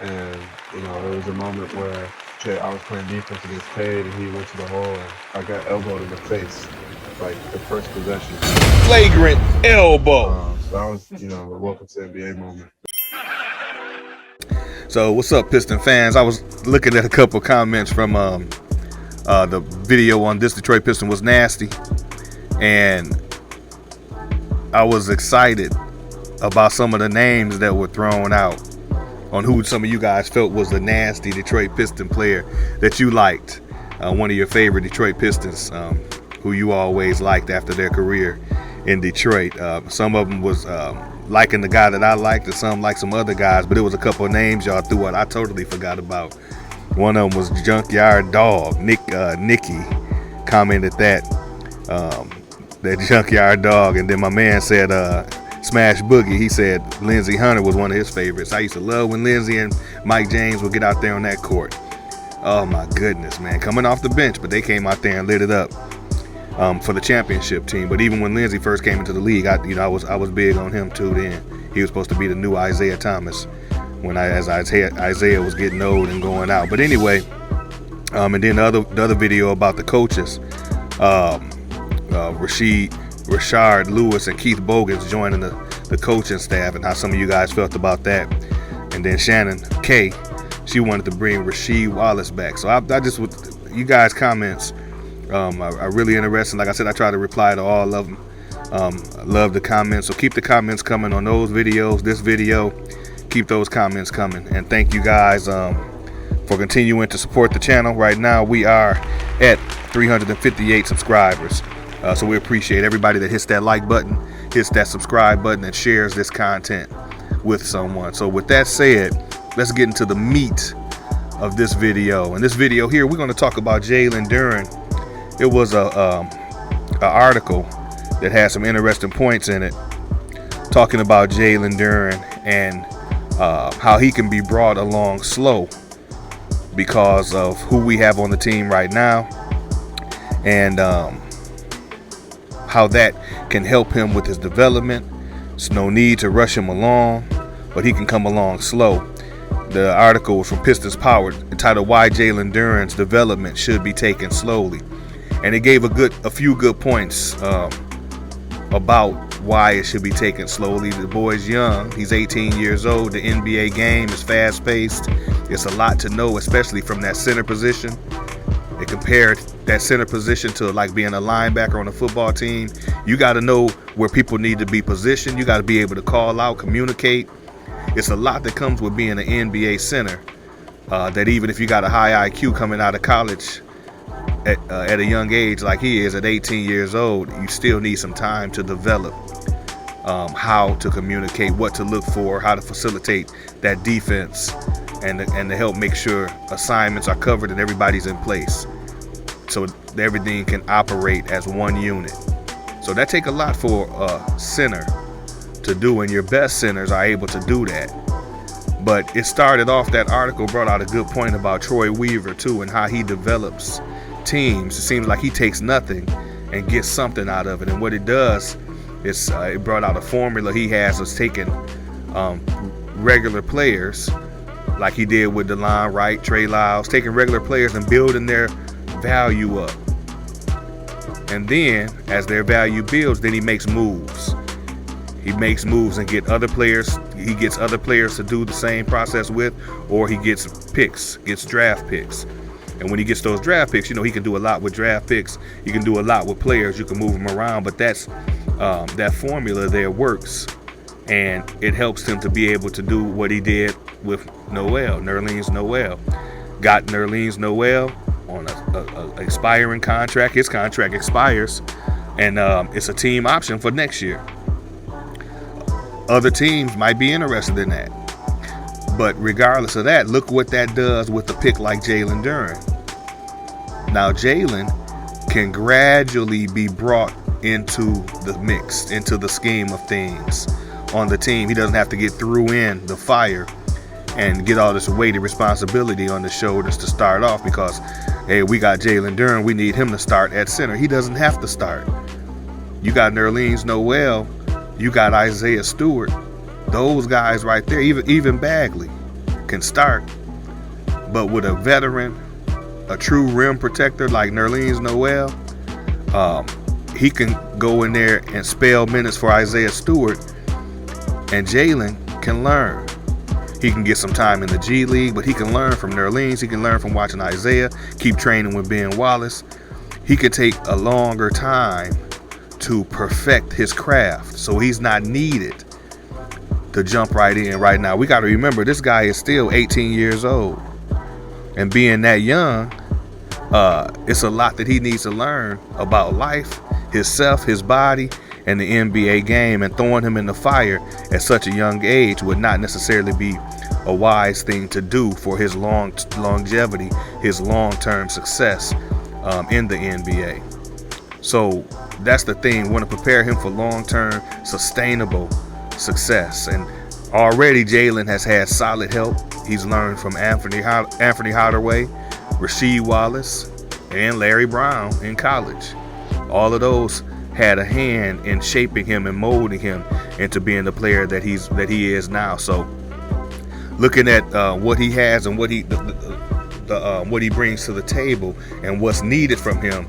And there was a moment where I was playing defense against Cade, and he went to the hole, and I got elbowed in the face, like the first possession. Flagrant elbow. So that was, a welcome to NBA moment. So what's up, Piston fans? I was looking at a couple comments from the video on This Detroit Piston Was Nasty, and I was excited about some of the names that were thrown out on who some of you guys felt was the nasty Detroit Piston player that you liked, one of your favorite Detroit Pistons, who you always liked after their career in Detroit. Some of them was liking the guy that I liked, and some like some other guys, but it was a couple of names y'all threw out I totally forgot about. One of them was Junkyard Dog. Nicky commented that Junkyard Dog, and then my man said Smash Boogie. He said Lindsey Hunter was one of his favorites. I used to love when Lindsey and Mike James would get out there on that court. Oh my goodness, man, coming off the bench, but they came out there and lit it up for the championship team. But even when Lindsey first came into the league, I was big on him too. Then he was supposed to be the new Isaiah Thomas as Isaiah was getting old and going out. But anyway, and then the other video about the coaches, Rashard Lewis and Keith Bogans joining the coaching staff, and how some of you guys felt about that. And then Shannon K, she wanted to bring Rasheed Wallace back. So I just, with you guys' comments are really interesting. Like I said, I try to reply to all of them. I love the comments, so keep the comments coming on those videos, this video. Keep those comments coming, and thank you guys for continuing to support the channel. Right now we are at 358 subscribers, so we appreciate everybody that hits that like button, hits that subscribe button, and shares this content with someone. So with that said, let's get into the meat of this video. In this video here, we're going to talk about Jalen Duren. It was a article that had some interesting points in it, talking about Jalen Duren and how he can be brought along slow because of who we have on the team right now, and how that can help him with his development. There's no need to rush him along, but he can come along slow. The article was from Pistons Power, entitled "Why Jalen Duren's Development Should Be Taken Slowly," and it gave a few good points about why it should be taken slowly. The boy's young. He's 18 years old. The NBA game is fast-paced. It's a lot to know, especially from that center position. They compared that center position to like being a linebacker on a football team. You got to know where people need to be positioned. You got to be able to call out, communicate. It's a lot that comes with being an NBA center, that even if you got a high IQ coming out of college at a young age like he is at 18 years old, you still need some time to develop how to communicate, what to look for, how to facilitate that defense, and to help make sure assignments are covered and everybody's in place so everything can operate as one unit. So that take a lot for a center to do, and your best centers are able to do that. But it started off, that article brought out a good point about Troy Weaver too, and how he develops teams. It seems like he takes nothing and gets something out of it, and what it does is it brought out a formula he has of taking regular players, like he did with DeLon Wright, Trey Lyles, taking regular players and building their value up. And then as their value builds, then he makes moves. He makes moves and gets other players to do the same process with, or he gets draft picks. And when he gets those draft picks, he can do a lot with draft picks. You can do a lot with players. You can move them around, but that formula there works, and it helps him to be able to do what he did with Nerlens Noel. Got Nerlens Noel on a expiring contract. His contract expires, and it's a team option for next year. Other teams might be interested in that. But regardless of that, look what that does with a pick like Jalen Duren. Now Jalen can gradually be brought into the mix, into the scheme of things on the team. He doesn't have to get through in the fire and get all this weighted responsibility on the shoulders to start off because, hey, we got Jalen Duren, we need him to start at center. He doesn't have to start. You got Nerlens Noel, you got Isaiah Stewart, those guys right there, even Bagley. can start, but with a veteran, a true rim protector like Nerlens Noel, he can go in there and spell minutes for Isaiah Stewart, and Jalen can learn. He can get some time in the G League, but he can learn from Nerlens. He can learn from watching Isaiah, keep training with Ben Wallace. He could take a longer time to perfect his craft, so he's not needed to jump right in right now. We got to remember, this guy is still 18 years old, and being that young, it's a lot that he needs to learn about life, himself, his body, and the NBA game, and throwing him in the fire at such a young age would not necessarily be a wise thing to do for his longevity, his long-term success in the NBA. So that's the thing. We want to prepare him for long-term, sustainable success. And already Jalen has had solid help. He's learned from Anthony Hardaway, Rasheed Wallace, and Larry Brown in college. All of those had a hand in shaping him and molding him into being the player that he is now. So looking at what he has and what he brings to the table and what's needed from him,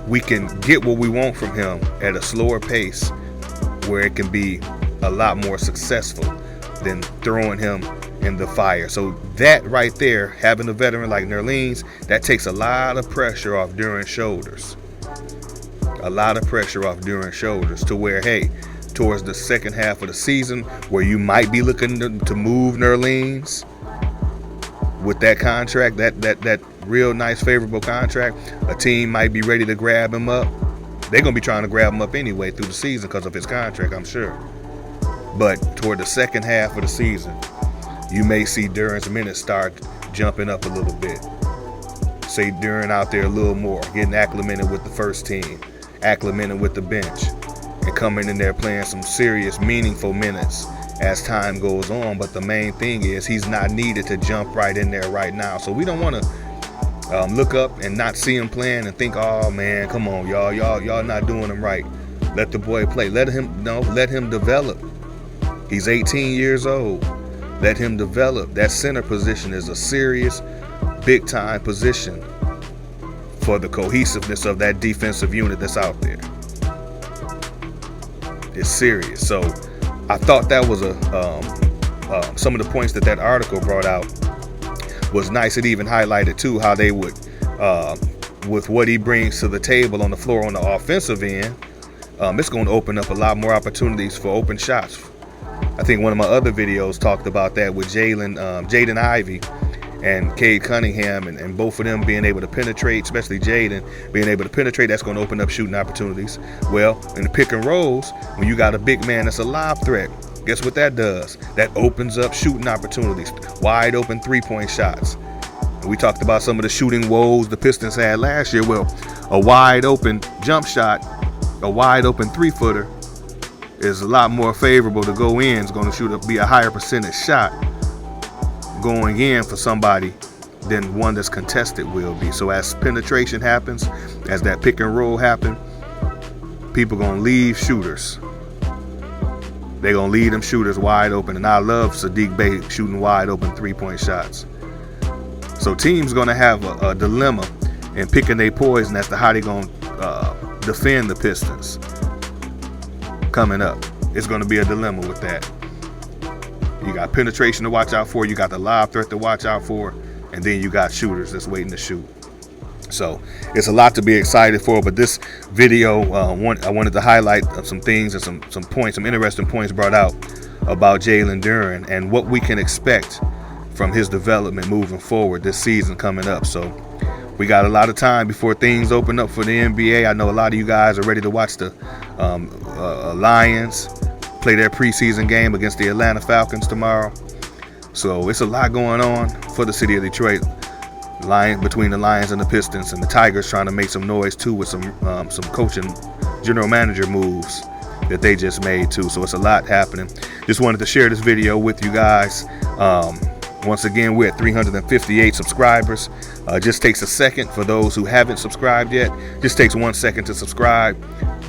we can get what we want from him at a slower pace where it can be a lot more successful than throwing him in the fire. So that right there, having a veteran like Nerlens, that takes a lot of pressure off Duren's shoulders. A lot of pressure off Duren's shoulders to where, hey, towards the second half of the season where you might be looking to move Nerlens with that contract, that real nice favorable contract, a team might be ready to grab him up. They're going to be trying to grab him up anyway through the season because of his contract, I'm sure. But toward the second half of the season, you may see Duren's minutes start jumping up a little bit. Say Duren out there a little more, getting acclimated with the first team, acclimated with the bench, and coming in there playing some serious, meaningful minutes as time goes on. But the main thing is he's not needed to jump right in there right now. So we don't want to look up and not see him playing and think, oh man, come on, y'all not doing him right. Let the boy play. Let him develop. He's 18 years old. Let him develop. That center position is a serious, big-time position for the cohesiveness of that defensive unit that's out there. It's serious. So I thought that was some of the points that article brought out was nice. It even highlighted too how they would, with what he brings to the table on the floor on the offensive end, it's going to open up a lot more opportunities for open shots. I think one of my other videos talked about that with Jaden Ivey and Cade Cunningham, and both of them being able to penetrate, especially Jaden being able to penetrate. That's going to open up shooting opportunities. Well, in the pick and rolls, when you got a big man that's a lob threat, guess what that does? That opens up shooting opportunities, wide open three-point shots. And we talked about some of the shooting woes the Pistons had last year. Well, a wide open jump shot, a wide open three-footer is a lot more favorable to go in. It's going to be a higher percentage shot going in for somebody than one that's contested will be. So as penetration happens, as that pick and roll happen, people going to leave shooters. They're going to leave them shooters wide open. And I love Sadiq Bey shooting wide open three-point shots. So teams going to have a dilemma in picking their poison as to how they're going to defend the Pistons coming up. It's going to be a dilemma with that. You got penetration to watch out for, you got the lob threat to watch out for, and then you got shooters that's waiting to shoot. So it's a lot to be excited for, but this video, I wanted to highlight some things and some points, some interesting points brought out about Jalen Duren and what we can expect from his development moving forward this season coming up. So we got a lot of time before things open up for the NBA. I know a lot of you guys are ready to watch the Lions play their preseason game against the Atlanta Falcons tomorrow. So it's a lot going on for the city of Detroit. Between the Lions and the Pistons, and the Tigers trying to make some noise too with some coaching, general manager moves that they just made too. So it's a lot happening. Just wanted to share this video with you guys. Once again, we're at 358 subscribers. Just takes a second for those who haven't subscribed yet. Just takes 1 second to subscribe,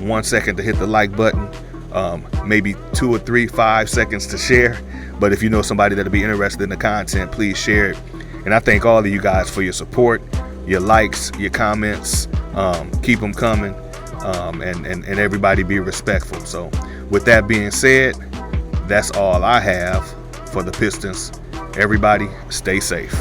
1 second to hit the like button, maybe 2 or 3, 5 seconds to share. But if you know somebody that'll be interested in the content, please share it. And I thank all of you guys for your support, your likes, your comments. Keep them coming, and everybody be respectful. So with that being said, that's all I have for the Pistons. Everybody stay safe.